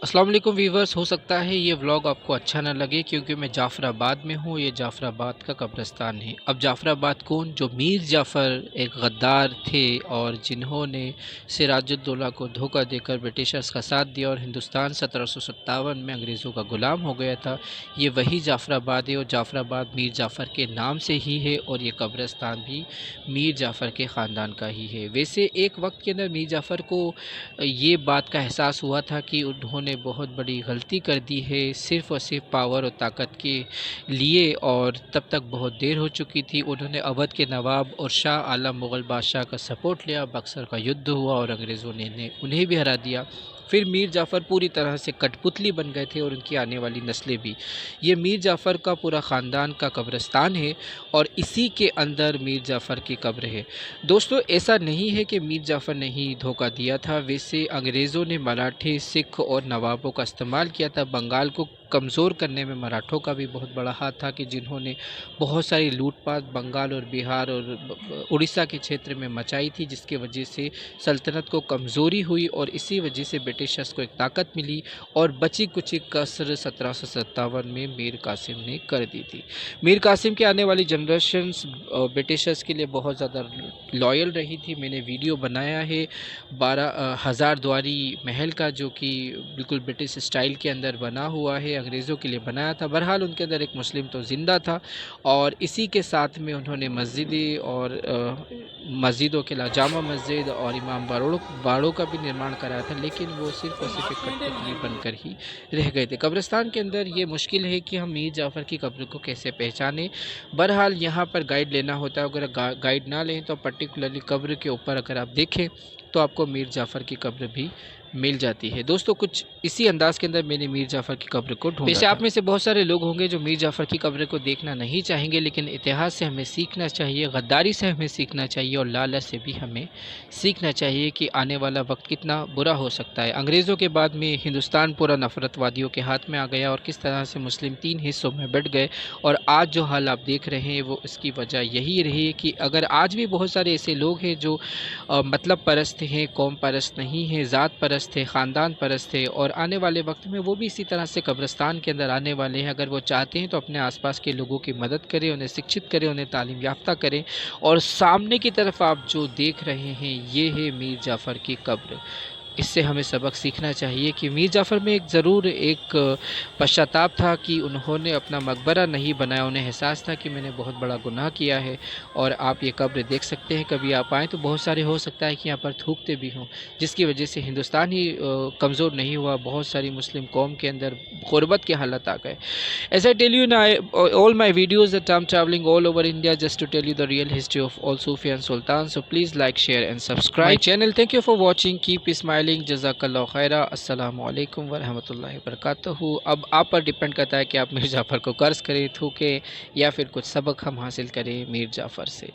अस्सलाम वालेकुम वीवर्स। हो सकता है ये व्लॉग आपको अच्छा ना लगे क्योंकि मैं जाफ़राबाद में हूँ। ये जाफ़राबाद का कब्रिस्तान है। अब जाफ़राबाद कौन? जो मीर जाफ़र एक गद्दार थे और जिन्होंने सिराजुद्दौला को धोखा देकर ब्रिटिशर्स का साथ दिया और हिंदुस्तान 1757 में अंग्रेज़ों का ग़ुलाम हो गया था। ये वही जाफ़राबाद है और जाफ़राबाद मीर जाफ़र के नाम से ही है और ये कब्रिस्तान भी मीर जाफ़र के ख़ानदान का ही है। वैसे एक वक्त के अंदर मीर जाफ़र को ये बात का एहसास हुआ था कि उन्होंने बहुत बड़ी गलती कर दी है सिर्फ़ और सिर्फ पावर और ताकत के लिए, और तब तक बहुत देर हो चुकी थी। उन्होंने अवध के नवाब और शाह आलम मुग़ल बादशाह का सपोर्ट लिया। बक्सर का युद्ध हुआ और अंग्रेज़ों ने उन्हें भी हरा दिया। फिर मीर जाफ़र पूरी तरह से कठपुतली बन गए थे और उनकी आने वाली नस्लें भी। ये मीर जाफ़र का पूरा ख़ानदान का कब्रिस्तान है और इसी के अंदर मीर जाफ़र की कब्र है। दोस्तों, ऐसा नहीं है कि मीर जाफ़र ने ही धोखा दिया था। वैसे अंग्रेज़ों ने मराठी, सिख और नवाबों का इस्तेमाल किया था। बंगाल को कमज़ोर करने में मराठों का भी बहुत बड़ा हाथ था कि जिन्होंने बहुत सारी लूटपाट बंगाल और बिहार और उड़ीसा के क्षेत्र में मचाई थी, जिसकी वजह से सल्तनत को कमज़ोरी हुई और इसी वजह से ब्रिटिशर्स को एक ताकत मिली और बची कुची कसर 1757 में मीर कासिम ने कर दी थी। मीर कासिम के आने वाली जनरेशन्स ब्रिटिशर्स के लिए बहुत ज़्यादा लॉयल रही थी। मैंने वीडियो बनाया है 12,000 द्वारी महल का, जो कि बिल्कुल ब्रिटिश स्टाइल के अंदर बना हुआ है, अंग्रेज़ों के लिए बनाया था। बहरहाल उनके अंदर एक मुस्लिम तो ज़िंदा था और इसी के साथ में उन्होंने मस्जिदें और मस्जिदों के अलावा जामा मस्जिद और इमाम बाड़ों का भी निर्माण कराया था, लेकिन वो सिर्फ़ और सिर्फ एक कठपुतली बनकर ही रह गए थे। कब्रिस्तान के अंदर ये मुश्किल है कि हम मीर जाफ़र की कब्र को कैसे पहचानें। बहरहाल यहाँ पर गाइड लेना होता है। अगर गाइड ना लें तो पर्टिकुलरली कब्र के ऊपर अगर आप देखें तो आपको मीर जाफ़र की कब्र भी मिल जाती है। दोस्तों, कुछ इसी अंदाज़ के अंदर मैंने मीर जाफ़र की कब्र को ढूँढा वैसे था। आप में से बहुत सारे लोग होंगे जो मीर जाफ़र की कब्र को देखना नहीं चाहेंगे, लेकिन इतिहास से हमें सीखना चाहिए, गद्दारी से हमें सीखना चाहिए और लालच से भी हमें सीखना चाहिए कि आने वाला वक्त कितना बुरा हो सकता है। अंग्रेज़ों के बाद में हिंदुस्तान पूरा नफ़रतवादियों के हाथ में आ गया और किस तरह से मुस्लिम 3 हिस्सों में बँट गए, और आज जो हाल आप देख रहे हैं वो इसकी वजह यही रही है कि अगर आज भी बहुत सारे ऐसे लोग हैं जो मतलब परस्त हैं, कौम परस्त नहीं हैं, ज़ात परस्त है, ख़ानदान परस्त है, और आने वाले वक्त में वो भी इसी तरह से कब्रिस्तान के अंदर आने वाले हैं। अगर वो चाहते हैं तो अपने आसपास के लोगों की मदद करें, उन्हें शिक्षित करें, उन्हें तालीम याफ्ता करें। और सामने की तरफ आप जो देख रहे हैं ये है मीर जाफ़र की कब्र। इससे हमें सबक सीखना चाहिए कि मीर जाफ़र में एक ज़रूर एक पश्चाताप था कि उन्होंने अपना मकबरा नहीं बनाया। उन्हें एहसास था कि मैंने बहुत बड़ा गुनाह किया है। और आप ये कब्र देख सकते हैं, कभी आप आएँ तो बहुत सारे हो सकता है कि यहाँ पर थूकते भी हों, जिसकी वजह से हिंदुस्तान ही कमज़ोर नहीं हुआ, बहुत सारी मुस्लिम कौम के अंदर ग़ुरबत के हालात आ गए। As I tell you now, all my videos that I'm traveling all over India just to tell you the real history of all Sufi and Sultan. So please like, share and subscribe my channel. Thank you for watching. Keep smiling. Jazakallah khaira. Assalamu alaikum wa rahmatullahi wa barakatuhu. अब आप पर depend करता है कि आप मीर जाफ़र को कर्ज करें, थूकें, या फिर कुछ सबक हम हासिल करें मीर जाफ़र से।